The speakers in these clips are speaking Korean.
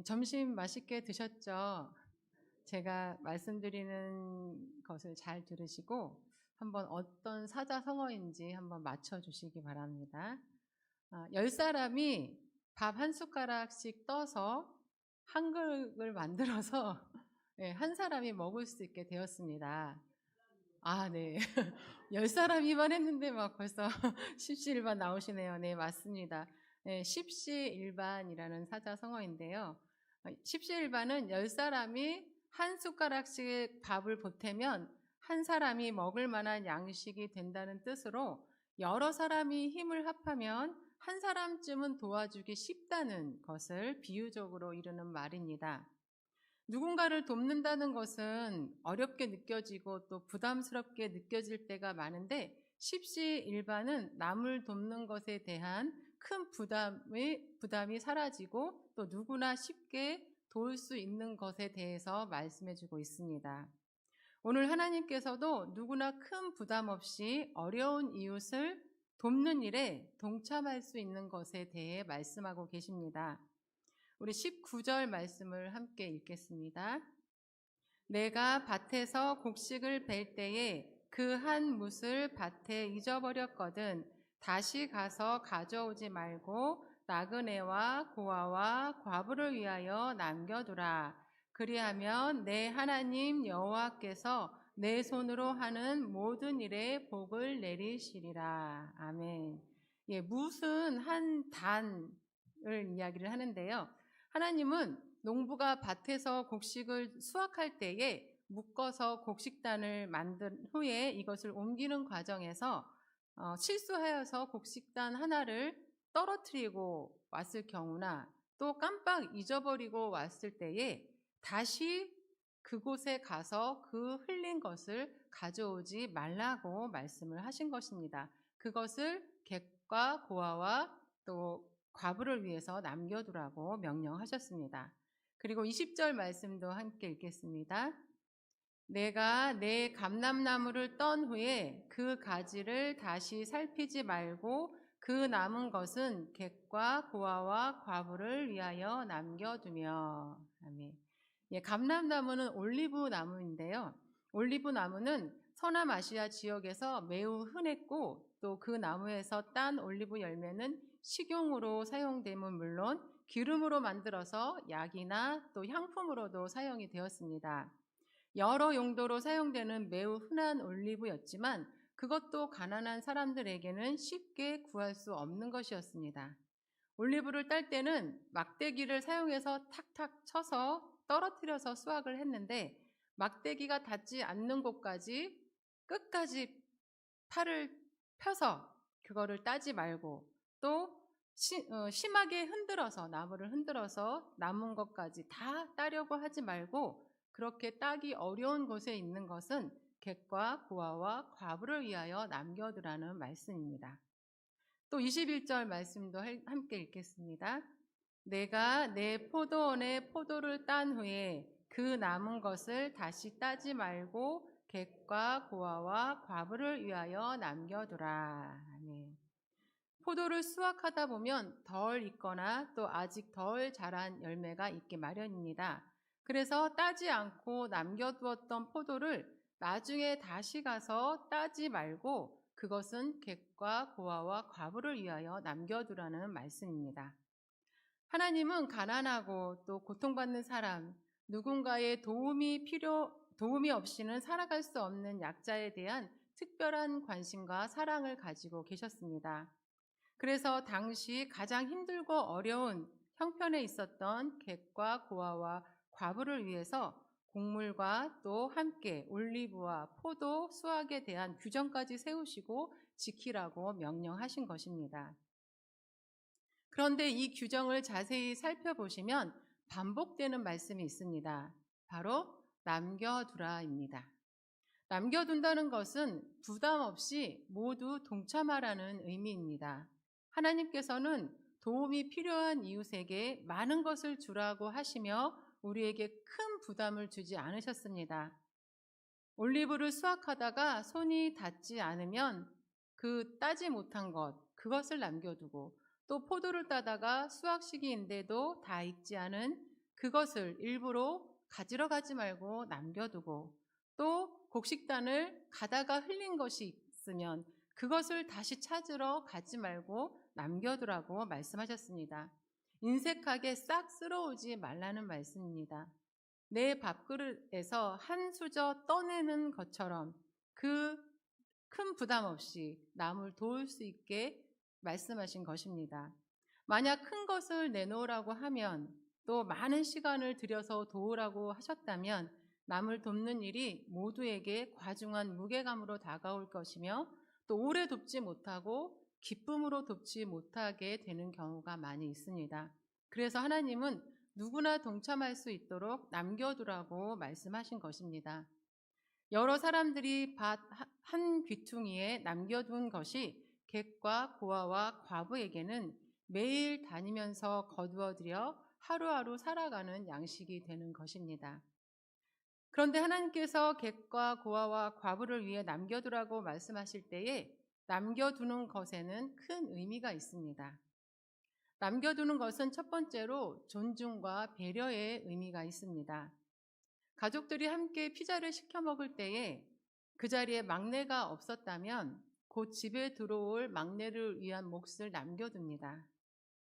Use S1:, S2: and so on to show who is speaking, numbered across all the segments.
S1: 점심 맛있게 드셨죠? 제가 말씀드리는 것을 잘 들으시고 한번 어떤 사자성어인지 한번 맞춰주시기 바랍니다. 10사람이 밥 한 숟가락씩 떠서 한 그릇을 만들어서 네, 한 사람이 먹을 수 있게 되었습니다. 네. 10사람이만 했는데 막 벌써 십시일반 나오시네요. 네, 맞습니다. 네, 십시일반이라는 사자성어인데요. 십시일반은 10사람이 한 숟가락씩 밥을 보태면 한 사람이 먹을 만한 양식이 된다는 뜻으로 여러 사람이 힘을 합하면 한 사람쯤은 도와주기 쉽다는 것을 비유적으로 이루는 말입니다. 누군가를 돕는다는 것은 어렵게 느껴지고 또 부담스럽게 느껴질 때가 많은데 십시일반은 남을 돕는 것에 대한 큰 부담이 사라지고 또 누구나 쉽게 도울 수 있는 것에 대해서 말씀해 주고 있습니다. 오늘 하나님께서도 누구나 큰 부담 없이 어려운 이웃을 돕는 일에 동참할 수 있는 것에 대해 말씀하고 계십니다. 우리 19절 말씀을 함께 읽겠습니다. 내가 밭에서 곡식을 벨 때에 그 한 뭇을 밭에 잊어버렸거든 다시 가서 가져오지 말고 나그네와 고아와 과부를 위하여 남겨두라. 그리하면 내 하나님 여호와께서 내 손으로 하는 모든 일에 복을 내리시리라. 아멘. 뭇은 한 단을 이야기를 하는데요. 하나님은 농부가 밭에서 곡식을 수확할 때에 묶어서 곡식단을 만든 후에 이것을 옮기는 과정에서 실수하여서 곡식단 하나를 떨어뜨리고 왔을 경우나 또 깜빡 잊어버리고 왔을 때에 다시 그곳에 가서 그 흘린 것을 가져오지 말라고 말씀을 하신 것입니다. 그것을 객과 고아와 또 과부를 위해서 남겨두라고 명령하셨습니다. 그리고 20절 말씀도 함께 읽겠습니다. 내가 내 감람나무를 떤 후에 그 가지를 다시 살피지 말고 그 남은 것은 객과 고아와 과부를 위하여 남겨두며. 아멘. 감람나무는 올리브 나무인데요. 올리브 나무는 서남아시아 지역에서 매우 흔했고 또 그 나무에서 딴 올리브 열매는 식용으로 사용됨은 물론 기름으로 만들어서 약이나 또 향품으로도 사용이 되었습니다. 여러 용도로 사용되는 매우 흔한 올리브였지만 그것도 가난한 사람들에게는 쉽게 구할 수 없는 것이었습니다. 올리브를 딸 때는 막대기를 사용해서 탁탁 쳐서 떨어뜨려서 수확을 했는데 막대기가 닿지 않는 곳까지 끝까지 팔을 펴서 그거를 따지 말고 또 심하게 흔들어서 나무를 흔들어서 남은 것까지 다 따려고 하지 말고 그렇게 따기 어려운 곳에 있는 것은 객과 고아와 과부를 위하여 남겨두라는 말씀입니다. 또 21절 말씀도 함께 읽겠습니다. 내가 내 포도원에 포도를 딴 후에 그 남은 것을 다시 따지 말고 객과 고아와 과부를 위하여 남겨두라. 아멘. 포도를 수확하다 보면 덜 익거나 또 아직 덜 자란 열매가 있기 마련입니다. 그래서 따지 않고 남겨두었던 포도를 나중에 다시 가서 따지 말고 그것은 객과 고아와 과부를 위하여 남겨두라는 말씀입니다. 하나님은 가난하고 또 고통받는 사람, 누군가의 도움이 없이는 살아갈 수 없는 약자에 대한 특별한 관심과 사랑을 가지고 계셨습니다. 그래서 당시 가장 힘들고 어려운 형편에 있었던 객과 고아와 과부를 위해서 곡물과 또 함께 올리브와 포도 수확에 대한 규정까지 세우시고 지키라고 명령하신 것입니다. 그런데 이 규정을 자세히 살펴보시면 반복되는 말씀이 있습니다. 바로 남겨두라입니다. 남겨둔다는 것은 부담 없이 모두 동참하라는 의미입니다. 하나님께서는 도움이 필요한 이웃에게 많은 것을 주라고 하시며 우리에게 큰 부담을 주지 않으셨습니다. 올리브를 수확하다가 손이 닿지 않으면 그 따지 못한 그것을 남겨두고 또 포도를 따다가 수확 시기인데도 다 익지 않은 그것을 일부러 가지러 가지 말고 남겨두고, 또 곡식단을 가다가 흘린 것이 있으면 그것을 다시 찾으러 가지 말고 남겨두라고 말씀하셨습니다. 인색하게 싹 쓸어오지 말라는 말씀입니다. 내 밥그릇에서 한 수저 떠내는 것처럼 그 큰 부담 없이 남을 도울 수 있게 말씀하신 것입니다. 만약 큰 것을 내놓으라고 하면, 또 많은 시간을 들여서 도우라고 하셨다면 남을 돕는 일이 모두에게 과중한 무게감으로 다가올 것이며, 또 오래 돕지 못하고 기쁨으로 돕지 못하게 되는 경우가 많이 있습니다. 그래서 하나님은 누구나 동참할 수 있도록 남겨두라고 말씀하신 것입니다. 여러 사람들이 밭 한 귀퉁이에 남겨둔 것이 객과 고아와 과부에게는 매일 다니면서 거두어들여 하루하루 살아가는 양식이 되는 것입니다. 그런데 하나님께서 객과 고아와 과부를 위해 남겨두라고 말씀하실 때에 남겨두는 것에는 큰 의미가 있습니다. 남겨두는 것은 첫 번째로 존중과 배려의 의미가 있습니다. 가족들이 함께 피자를 시켜 먹을 때에 그 자리에 막내가 없었다면 곧 집에 들어올 막내를 위한 몫을 남겨둡니다.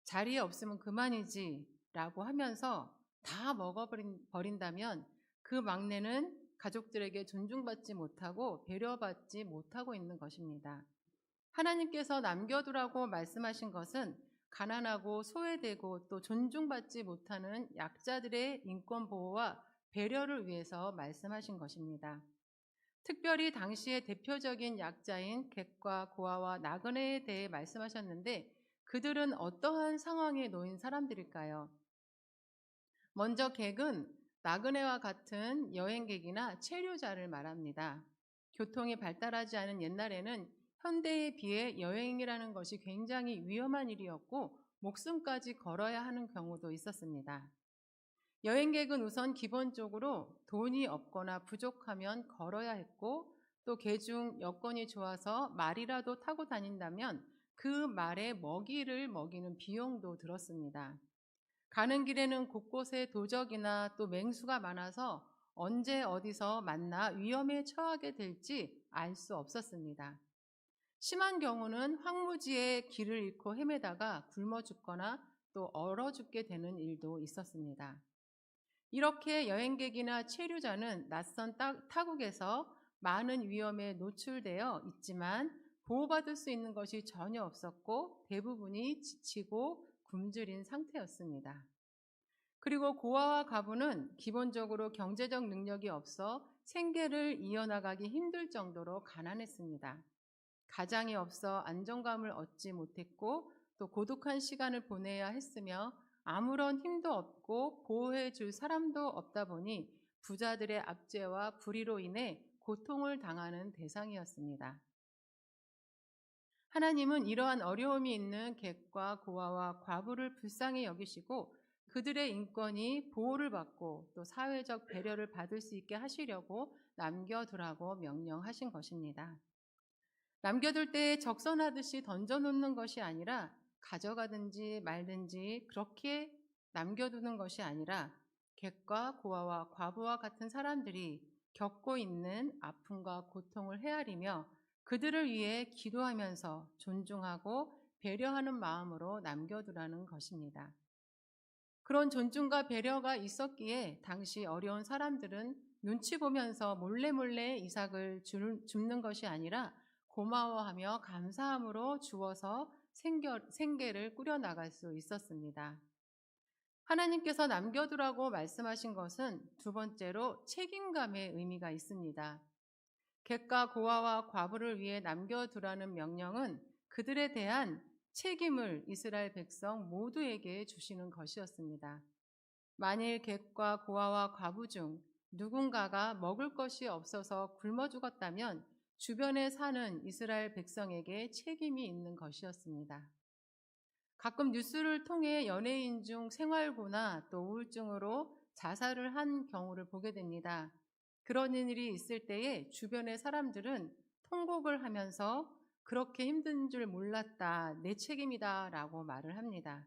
S1: 자리에 없으면 그만이지 라고 하면서 다 먹어버린다면 그 막내는 가족들에게 존중받지 못하고 배려받지 못하고 있는 것입니다. 하나님께서 남겨두라고 말씀하신 것은 가난하고 소외되고 또 존중받지 못하는 약자들의 인권 보호와 배려를 위해서 말씀하신 것입니다. 특별히 당시의 대표적인 약자인 객과 고아와 나그네에 대해 말씀하셨는데, 그들은 어떠한 상황에 놓인 사람들일까요? 먼저 객은 나그네와 같은 여행객이나 체류자를 말합니다. 교통이 발달하지 않은 옛날에는 현대에 비해 여행이라는 것이 굉장히 위험한 일이었고 목숨까지 걸어야 하는 경우도 있었습니다. 여행객은 우선 기본적으로 돈이 없거나 부족하면 걸어야 했고, 또 개중 여건이 좋아서 말이라도 타고 다닌다면 그 말에 먹이를 먹이는 비용도 들었습니다. 가는 길에는 곳곳에 도적이나 또 맹수가 많아서 언제 어디서 만나 위험에 처하게 될지 알 수 없었습니다. 심한 경우는 황무지에 길을 잃고 헤매다가 굶어 죽거나 또 얼어 죽게 되는 일도 있었습니다. 이렇게 여행객이나 체류자는 낯선 타국에서 많은 위험에 노출되어 있지만 보호받을 수 있는 것이 전혀 없었고 대부분이 지치고 굶주린 상태였습니다. 그리고 고아와 과부는 기본적으로 경제적 능력이 없어 생계를 이어나가기 힘들 정도로 가난했습니다. 가장이 없어 안정감을 얻지 못했고 또 고독한 시간을 보내야 했으며 아무런 힘도 없고 보호해 줄 사람도 없다 보니 부자들의 압제와 불의로 인해 고통을 당하는 대상이었습니다. 하나님은 이러한 어려움이 있는 객과 고아와 과부를 불쌍히 여기시고 그들의 인권이 보호를 받고 또 사회적 배려를 받을 수 있게 하시려고 남겨두라고 명령하신 것입니다. 남겨둘 때 적선하듯이 던져놓는 것이 아니라 가져가든지 말든지 그렇게 남겨두는 것이 아니라 객과 고아와 과부와 같은 사람들이 겪고 있는 아픔과 고통을 헤아리며 그들을 위해 기도하면서 존중하고 배려하는 마음으로 남겨두라는 것입니다. 그런 존중과 배려가 있었기에 당시 어려운 사람들은 눈치 보면서 몰래 이삭을 줍는 것이 아니라 고마워하며 감사함으로 주어서 생계를 꾸려나갈 수 있었습니다. 하나님께서 남겨두라고 말씀하신 것은 두 번째로 책임감의 의미가 있습니다. 객과 고아와 과부를 위해 남겨두라는 명령은 그들에 대한 책임을 이스라엘 백성 모두에게 주시는 것이었습니다. 만일 객과 고아와 과부 중 누군가가 먹을 것이 없어서 굶어 죽었다면 주변에 사는 이스라엘 백성에게 책임이 있는 것이었습니다. 가끔 뉴스를 통해 연예인 중 생활고나 또 우울증으로 자살을 한 경우를 보게 됩니다. 그런 일이 있을 때에 주변의 사람들은 통곡을 하면서 그렇게 힘든 줄 몰랐다, 내 책임이다 라고 말을 합니다.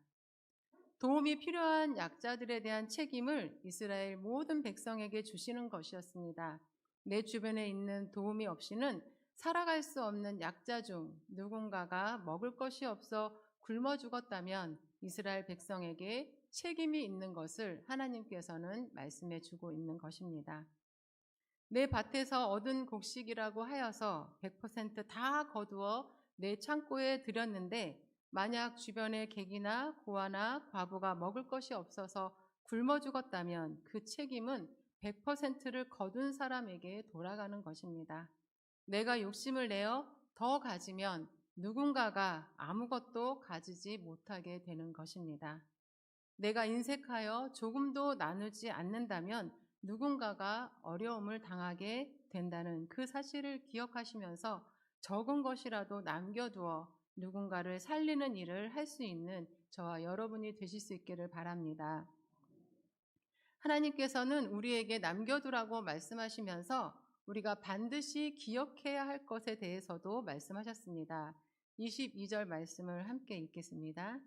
S1: 도움이 필요한 약자들에 대한 책임을 이스라엘 모든 백성에게 주시는 것이었습니다. 내 주변에 있는 도움이 없이는 살아갈 수 없는 약자 중 누군가가 먹을 것이 없어 굶어 죽었다면 이스라엘 백성에게 책임이 있는 것을 하나님께서는 말씀해 주고 있는 것입니다. 내 밭에서 얻은 곡식이라고 하여서 100%다 거두어 내 창고에 들였는데 만약 주변에 객이나 고아나 과부가 먹을 것이 없어서 굶어 죽었다면 그 책임은 100%를 거둔 사람에게 돌아가는 것입니다. 내가 욕심을 내어 더 가지면 누군가가 아무것도 가지지 못하게 되는 것입니다. 내가 인색하여 조금도 나누지 않는다면 누군가가 어려움을 당하게 된다는 그 사실을 기억하시면서 적은 것이라도 남겨두어 누군가를 살리는 일을 할 수 있는 저와 여러분이 되실 수 있기를 바랍니다. 하나님께서는 우리에게 남겨두라고 말씀하시면서 우리가 반드시 기억해야 할 것에 대해서도 말씀하셨습니다. 22절 말씀을 함께 읽겠습니다.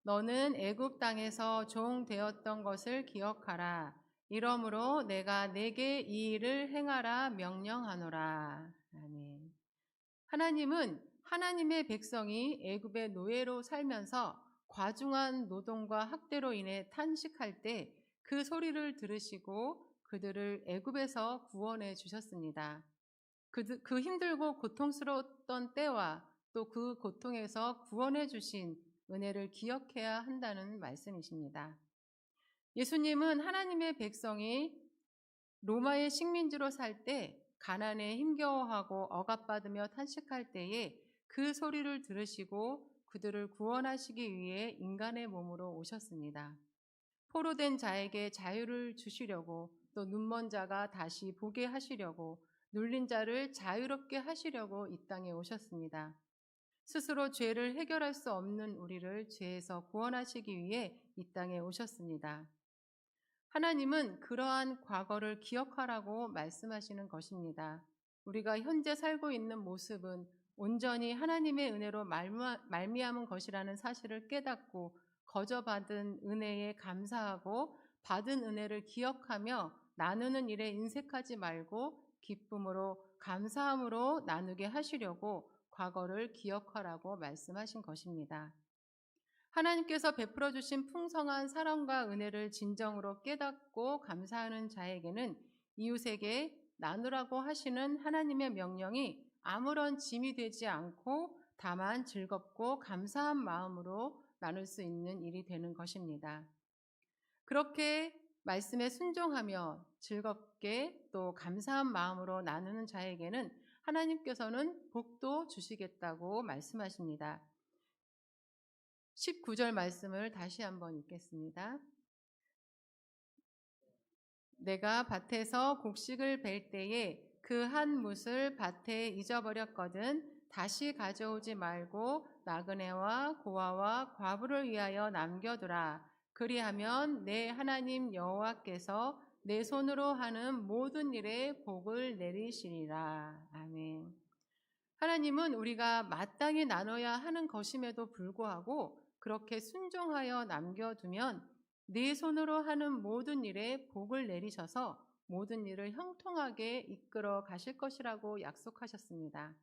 S1: 너는 애굽 땅에서 종 되었던 것을 기억하라. 이러므로 내가 내게 이 일을 행하라 명령하노라. 아멘. 하나님은 하나님의 백성이 애굽의 노예로 살면서 과중한 노동과 학대로 인해 탄식할 때 그 소리를 들으시고 그들을 애굽에서 구원해 주셨습니다. 그 힘들고 고통스러웠던 때와 또 그 고통에서 구원해 주신 은혜를 기억해야 한다는 말씀이십니다. 예수님은 하나님의 백성이 로마의 식민지로 살 때 가난에 힘겨워하고 억압받으며 탄식할 때에 그 소리를 들으시고 그들을 구원하시기 위해 인간의 몸으로 오셨습니다. 포로된 자에게 자유를 주시려고 또 눈먼 자가 다시 보게 하시려고 눌린 자를 자유롭게 하시려고 이 땅에 오셨습니다. 스스로 죄를 해결할 수 없는 우리를 죄에서 구원하시기 위해 이 땅에 오셨습니다. 하나님은 그러한 과거를 기억하라고 말씀하시는 것입니다. 우리가 현재 살고 있는 모습은 온전히 하나님의 은혜로 말미암은 것이라는 사실을 깨닫고 거저 받은 은혜에 감사하고 받은 은혜를 기억하며 나누는 일에 인색하지 말고 기쁨으로 감사함으로 나누게 하시려고 과거를 기억하라고 말씀하신 것입니다. 하나님께서 베풀어 주신 풍성한 사랑과 은혜를 진정으로 깨닫고 감사하는 자에게는 이웃에게 나누라고 하시는 하나님의 명령이 아무런 짐이 되지 않고 다만 즐겁고 감사한 마음으로 나눌 수 있는 일이 되는 것입니다. 그렇게 말씀에 순종하며 즐겁게 또 감사한 마음으로 나누는 자에게는 하나님께서는 복도 주시겠다고 말씀하십니다. 19절 말씀을 다시 한번 읽겠습니다. 내가 밭에서 곡식을 벨 때에 그 한 뭇을 밭에 잊어버렸거든 다시 가져오지 말고 나그네와 고아와 과부를 위하여 남겨두라. 그리하면 내 하나님 여호와께서 내 손으로 하는 모든 일에 복을 내리시리라. 아멘. 하나님은 우리가 마땅히 나눠야 하는 것임에도 불구하고 그렇게 순종하여 남겨두면 네 손으로 하는 모든 일에 복을 내리셔서 모든 일을 형통하게 이끌어 가실 것이라고 약속하셨습니다.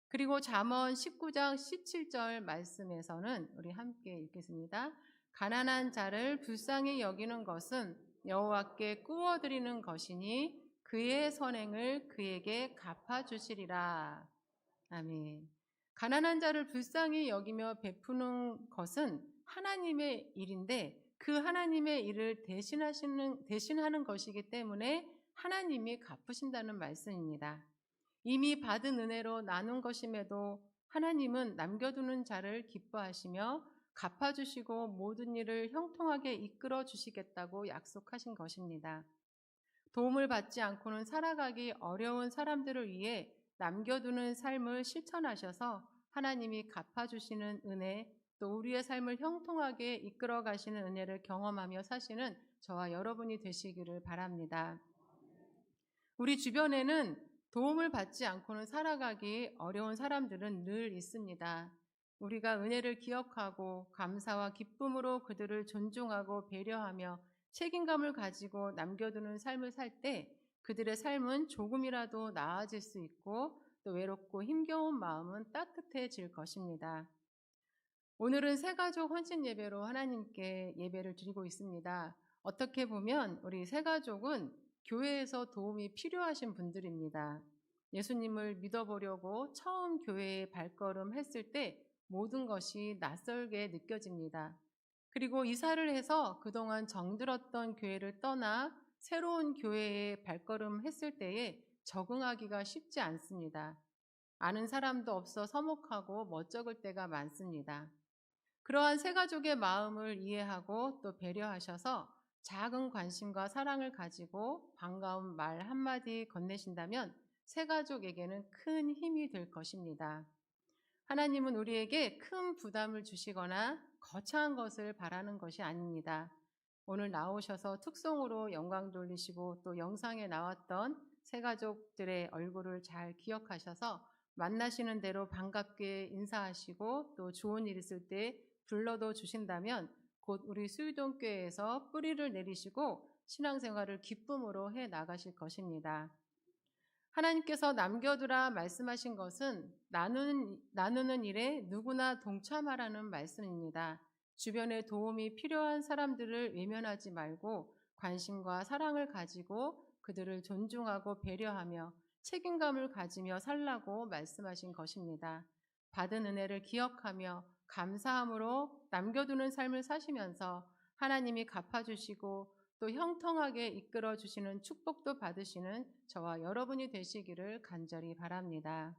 S1: 그리고 잠언 19장 17절 말씀에서는 우리 함께 읽겠습니다. 가난한 자를 불쌍히 여기는 것은 여호와께 꾸어드리는 것이니 그의 선행을 그에게 갚아주시리라. 아멘. 가난한 자를 불쌍히 여기며 베푸는 것은 하나님의 일인데 그 하나님의 일을 대신하는 것이기 때문에 하나님이 갚으신다는 말씀입니다. 이미 받은 은혜로 나눈 것임에도 하나님은 남겨두는 자를 기뻐하시며 갚아주시고 모든 일을 형통하게 이끌어 주시겠다고 약속하신 것입니다. 도움을 받지 않고는 살아가기 어려운 사람들을 위해 남겨두는 삶을 실천하셔서 하나님이 갚아주시는 은혜, 또 우리의 삶을 형통하게 이끌어 가시는 은혜를 경험하며 사시는 저와 여러분이 되시기를 바랍니다. 우리 주변에는 도움을 받지 않고는 살아가기 어려운 사람들은 늘 있습니다. 우리가 은혜를 기억하고 감사와 기쁨으로 그들을 존중하고 배려하며 책임감을 가지고 남겨두는 삶을 살 때 그들의 삶은 조금이라도 나아질 수 있고 또 외롭고 힘겨운 마음은 따뜻해질 것입니다. 오늘은 새가족 헌신 예배로 하나님께 예배를 드리고 있습니다. 어떻게 보면 우리 새가족은 교회에서 도움이 필요하신 분들입니다. 예수님을 믿어보려고 처음 교회에 발걸음 했을 때 모든 것이 낯설게 느껴집니다. 그리고 이사를 해서 그동안 정들었던 교회를 떠나 새로운 교회에 발걸음 했을 때에 적응하기가 쉽지 않습니다. 아는 사람도 없어 서먹하고 멋쩍을 때가 많습니다. 그러한 새 가족의 마음을 이해하고 또 배려하셔서 작은 관심과 사랑을 가지고 반가운 말 한마디 건네신다면 새 가족에게는 큰 힘이 될 것입니다. 하나님은 우리에게 큰 부담을 주시거나 거창한 것을 바라는 것이 아닙니다. 오늘 나오셔서 특송으로 영광 돌리시고 또 영상에 나왔던 새 가족들의 얼굴을 잘 기억하셔서 만나시는 대로 반갑게 인사하시고 또 좋은 일 있을 때 불러도 주신다면 곧 우리 수유동교회에서 뿌리를 내리시고 신앙생활을 기쁨으로 해 나가실 것입니다. 하나님께서 남겨두라 말씀하신 것은 나누는 일에 누구나 동참하라는 말씀입니다. 주변에 도움이 필요한 사람들을 외면하지 말고 관심과 사랑을 가지고 그들을 존중하고 배려하며 책임감을 가지며 살라고 말씀하신 것입니다. 받은 은혜를 기억하며 감사함으로 남겨두는 삶을 사시면서 하나님이 갚아주시고 또 형통하게 이끌어 주시는 축복도 받으시는 저와 여러분이 되시기를 간절히 바랍니다.